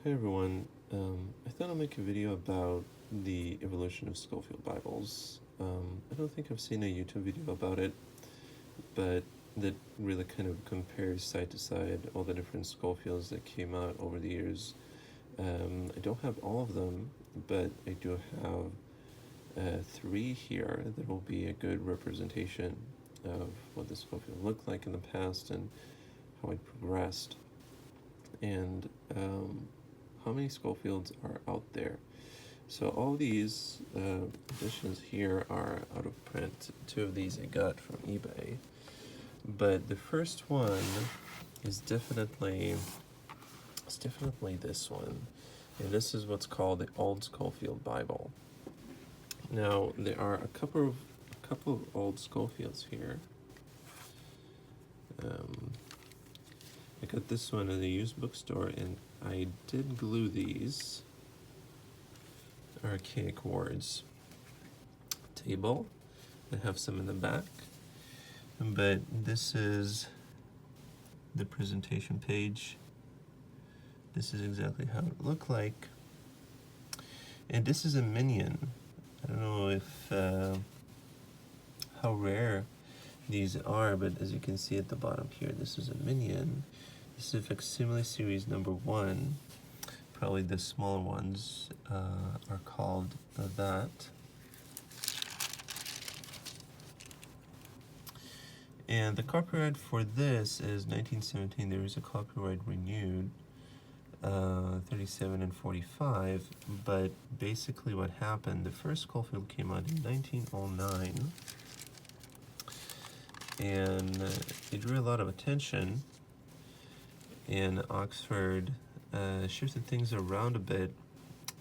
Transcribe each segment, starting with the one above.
Hi everyone, I thought I'd make a video about the evolution of Scofield Bibles. I don't think I've seen a YouTube video about it, but that really kind of compares side to side all the different Scofields that came out over the years. I don't have all of them, but I do have 3 here that will be a good representation of what the Scofield looked like in the past and how it progressed. And how many Scofields are out there. So all these editions here are out of print. 2 of these I got from eBay. But the first one is definitely this one. And this is what's called the Old Scofield Bible. Now there are a couple of Old Scofields here. I got this one at a used bookstore, and I did glue these archaic words table. I have some in the back, but this is the presentation page. This is exactly how it looked like, and this is a minion. I don't know if how rare these are, but as you can see at the bottom here, this is a minion. This is facsimile series number 1. Probably the smaller ones are called that. And the copyright for this is 1917. There is a copyright renewed, 37 and 45. But basically what happened, the first Scofield came out in 1909. And it drew a lot of attention. And Oxford shifted things around a bit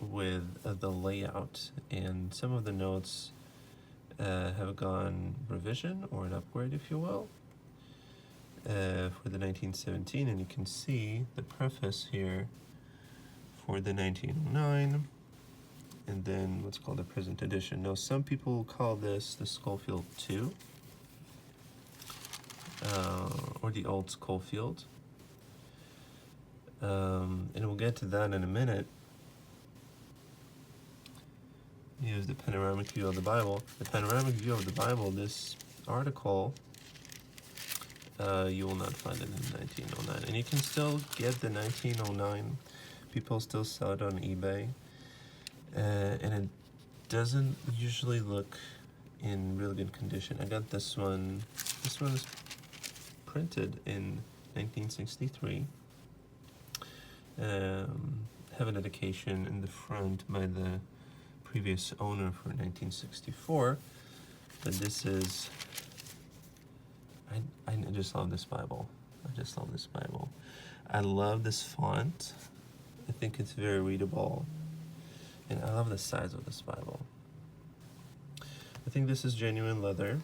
with the layout, and some of the notes have gone revision or an upgrade, if you will, for the 1917, and you can see the preface here for the 1909, and then what's called the present edition. Now some people call this the Scofield 2, or the Old Scofield. And we'll get to that in a minute. Here's the panoramic view of the Bible. The panoramic view of the Bible, this article, you will not find it in 1909. And you can still get the 1909. People still sell it on eBay. And it doesn't usually look in really good condition. I got this one. This one is printed in 1963. Have a dedication in the front by the previous owner for 1964, but this is, I just love this Bible. I just love this Bible. I love this font. I think it's very readable, and I love the size of this Bible. I think this is genuine leather.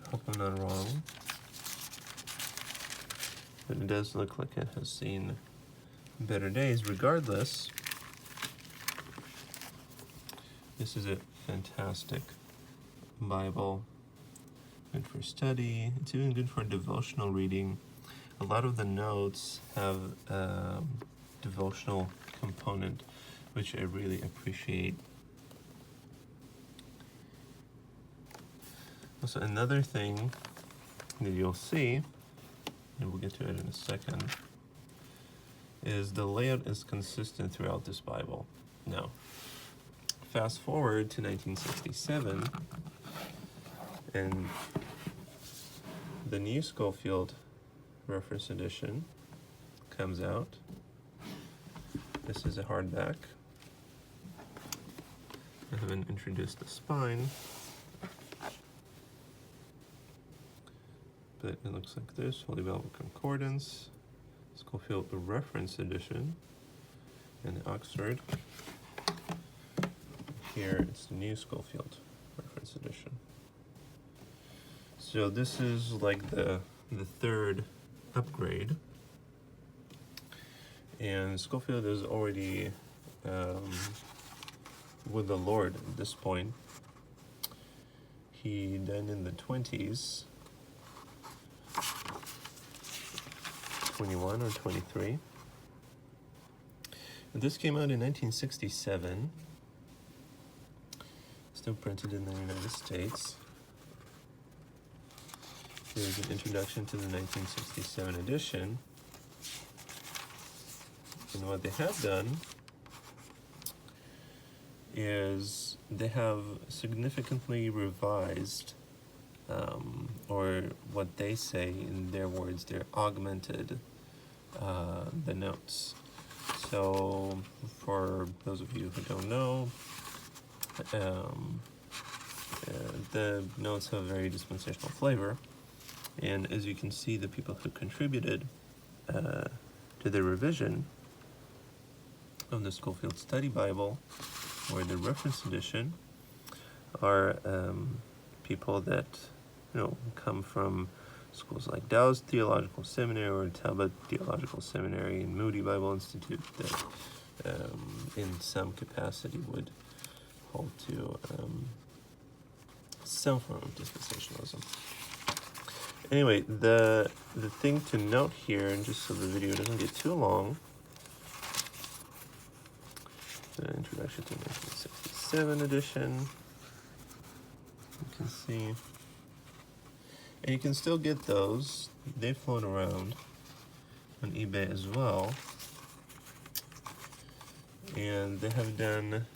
I hope I'm not wrong. But it does look like it has seen better days. Regardless, this is a fantastic Bible. Good for study. It's even good for devotional reading. A lot of the notes have a devotional component, which I really appreciate. Also, another thing that you'll see, and we'll get to it in a second, is the layout is consistent throughout this Bible. Now, fast forward to 1967, and the new Scofield Reference Edition comes out. This is a hardback. I haven't introduced the spine, but it looks like this. Holy Bible Concordance, Scofield Reference Edition, and the Oxford. Here it's the new Scofield Reference Edition. So this is like the 3rd upgrade, and Scofield is already with the Lord at this point. He died in the 20s. 21 or 23. This came out in 1967, still printed in the United States. Here's an introduction to the 1967 edition. And what they have done is they have significantly revised, or what they say in their words, they're augmented the notes. So for those of you who don't know, the notes have a very dispensational flavor, and as you can see, the people who contributed to the revision of the Scofield Study Bible or the Reference Edition are people that come from schools like Dow's Theological Seminary or Talbot Theological Seminary and Moody Bible Institute that in some capacity would hold to some form of dispensationalism. Anyway, the thing to note here, and just so the video doesn't get too long, the introduction to 1967 edition, you can see, and you can still get those. They float around on eBay as well, and they have done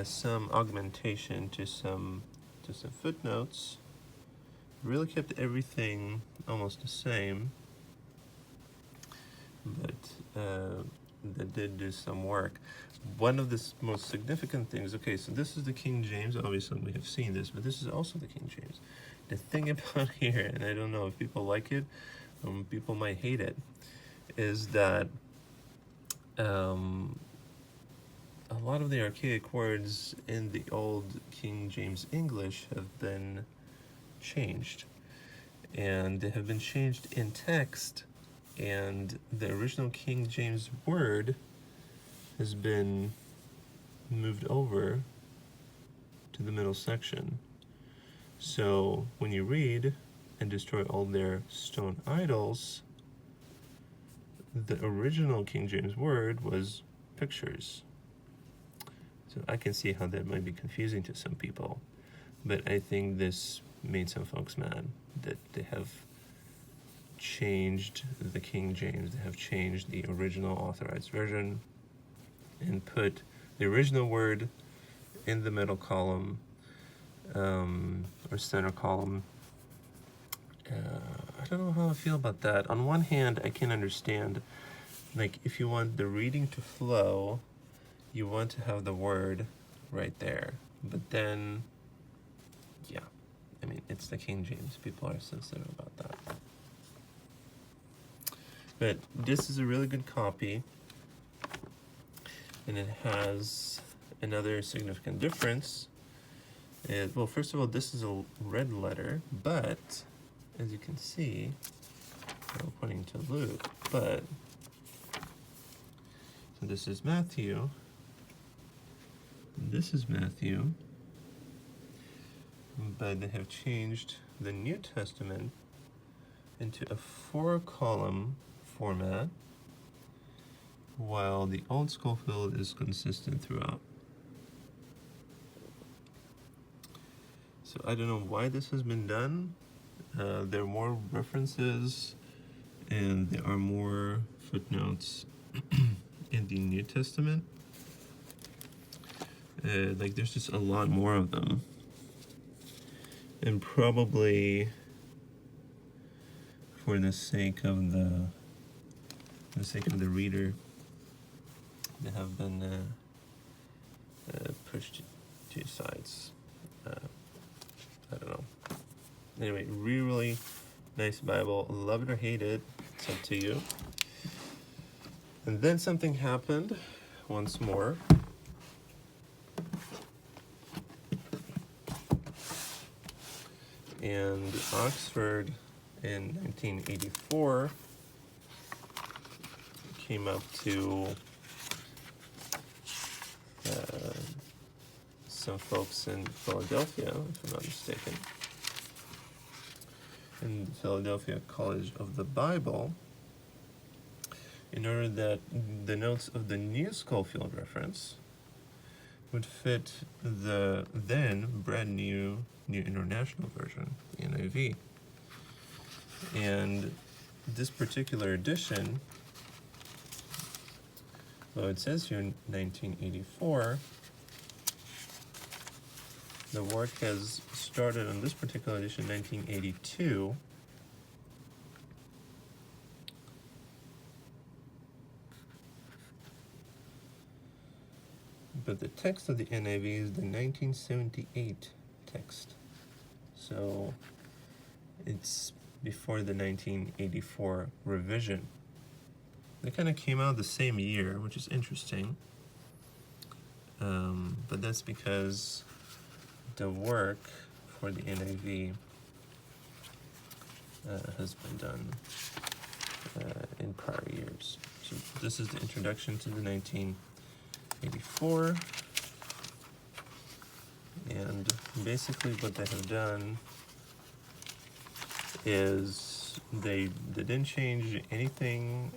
some augmentation to some footnotes. Really kept everything almost the same, but they did do some work. One of the most significant things, okay, so this is the King James, obviously we have seen this, but this is also the King James. The thing about here, and I don't know if people like it, people might hate it, is that a lot of the archaic words in the old King James English have been changed, and they have been changed in text, and the original King James word has been moved over to the middle section. So when you read and destroy all their stone idols, the original King James word was pictures. So I can see how that might be confusing to some people, but I think this made some folks mad that they have changed the King James, they have changed the original authorized version and put the original word in the middle column or center column. I don't know how I feel about that. On one hand, I can understand, like, if you want the reading to flow, you want to have the word right there, but then I mean, it's the King James. People are sensitive about that. But this is a really good copy, and it has another significant difference. Well, first of all, this is a red letter, but as you can see, I'm pointing to Luke, but so this is Matthew. This is Matthew. But they have changed the New Testament into a 4-column format, while the Old Scofield is consistent throughout. So I don't know why this has been done. There are more references and there are more footnotes in the New Testament. Like, there's just a lot more of them. And probably for the sake of the reader, they have been pushed to sides. I don't know. Anyway, really nice Bible. Love it or hate it, it's up to you. And then something happened once more. And Oxford in 1984 came up to some folks in Philadelphia, if I'm not mistaken, in the Philadelphia College of the Bible, in order that the notes of the new Scofield reference would fit the then brand new New International Version, the NIV. And this particular edition, though it says here in 1984, the work has started on this particular edition in 1982. But the text of the NIV is the 1978 text. So it's before the 1984 revision. They kind of came out the same year, which is interesting. But that's because the work for the NIV has been done in prior years. So this is the introduction to the 1984. And basically what they have done is they didn't change anything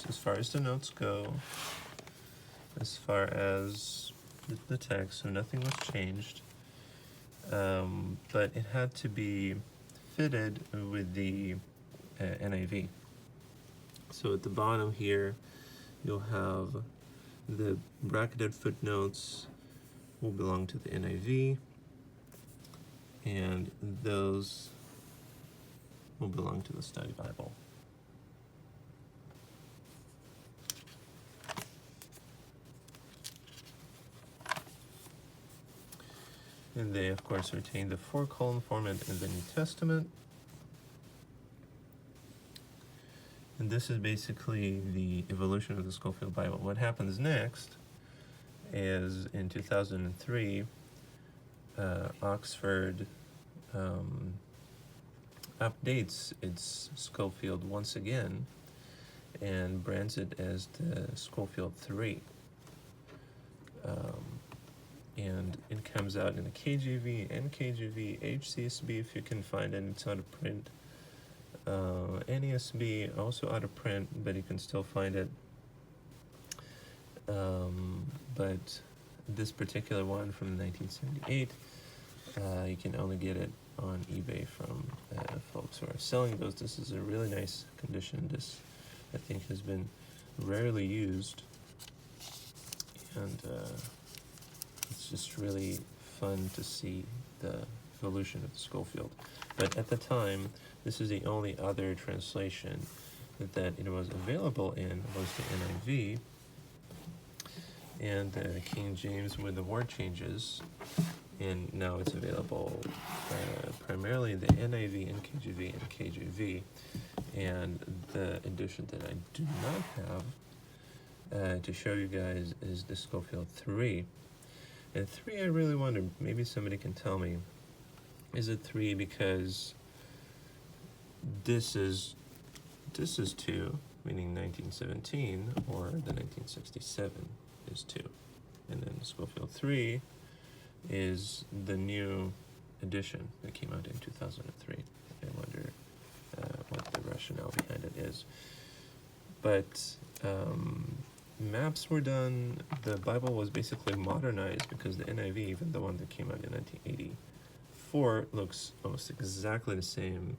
as far as the notes go, as far as the text, so nothing was changed. But it had to be fitted with the NIV. So at the bottom here, you'll have the bracketed footnotes will belong to the NIV, and those will belong to the Study Bible. And they, of course, retain the 4-column format in the New Testament. And this is basically the evolution of the Scofield Bible. What happens next is in 2003, Oxford updates its Scofield once again and brands it as the Scofield 3. And it comes out in the KJV, NKJV, HCSB if you can find it, it's out of print. NASB also out of print, but you can still find it. But this particular one from 1978, you can only get it on eBay from folks who are selling those. This is a really nice condition. This, I think, has been rarely used, and it's just really fun to see the evolution of the Scofield. But at the time, this is the only other translation that it was available in was the NIV, and King James with the word changes, and now it's available primarily in the NIV, NKJV, and KJV. And the edition that I do not have to show you guys is the Scofield 3. And 3, I really wonder, maybe somebody can tell me, is it 3 because this is 2, meaning 1917, or the 1967 is 2? And then Scofield 3 is the new edition that came out in 2003. I wonder what the rationale behind it is. But maps were done. The Bible was basically modernized because the NIV, even the one that came out in 1984, looks almost exactly the same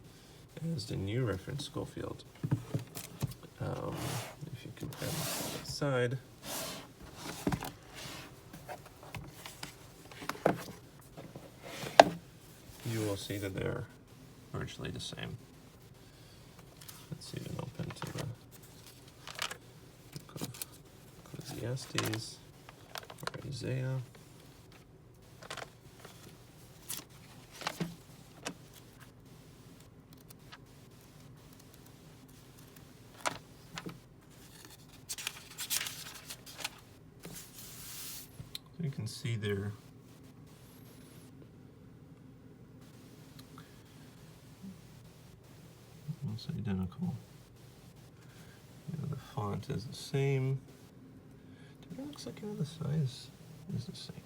as the new reference Scofield. If you compare them side by side, you will see that they're virtually the same. Let's even open to the book of Ecclesiastes or Isaiah. So you can see they're almost identical. You know, the font is the same. It looks like the size is the same.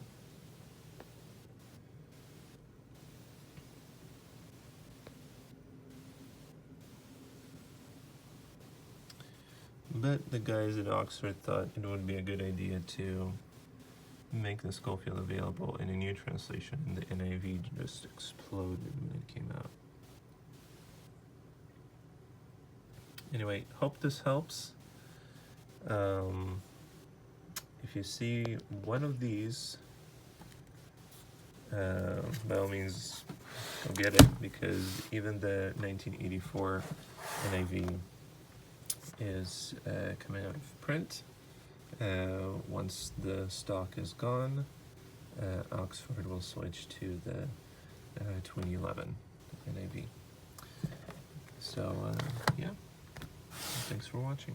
But the guys at Oxford thought it would be a good idea to make the Scofield available in a new translation, and the NIV just exploded when it came out. Anyway, hope this helps. If you see one of these, by all means go get it, because even the 1984 NIV is coming out of print. Once the stock is gone, Oxford will switch to the 2011 NIV. So, yeah, thanks for watching.